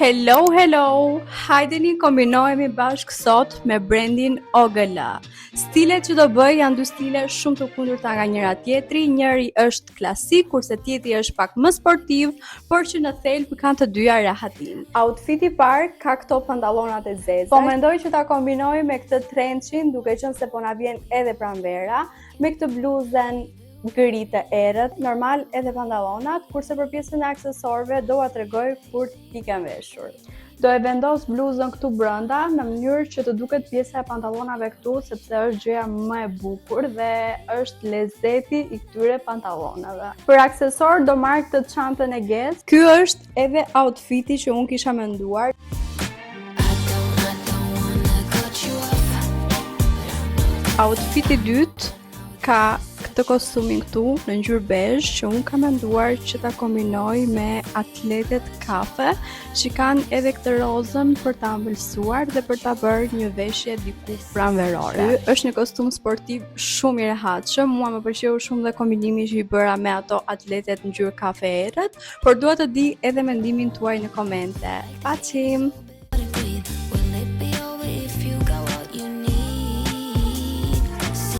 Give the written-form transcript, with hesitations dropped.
Hello, hajdeni kombinohemi bashkë sot me brandin OGL. Stilet që do bëj janë dy stile shumë të kundërta nga njëra tjetri, njëri është klasik, kurse tjetri është pak më sportiv, por që në thelb kanë të dyja rehatin. Outfiti i parë ka këto pantallonat e zeza. Po mendoj që ta kombinoj me këtë trençin, duke qenë se po na vjen edhe pranvera, me këtë bluzën gri të errët, normal edhe pantallonat, kurse për pjesën e aksesorëve do ua tregoj kur t'i kem veshur. Do e vendos bluzën këtu brenda në mënyrë që të duket pjesa e pantallonave këtu, sepse është gjëja më e bukur dhe është lezzeti i këtyre pantallonave. Për aksesor do marr këtë çantën e Guess. Ky është edhe outfiti që unë kisha menduar. Outfiti i dytë ka këtë kostumin këtu në ngjyrë bezh që unë kam menduar që ta kombinoj me atletet kafe që kanë edhe këtë rozën për ta ëmbëlsuar dhe për ta bërë një veshje diku pranverore. Ky është një kostum sportiv shumë i rehatshëm, mua më pëlqeu shumë dhe kombinimi që i bëra me ato atletet në ngjyrë kafe errët, por dua të di edhe mendimin tuaj në komente. Paqim!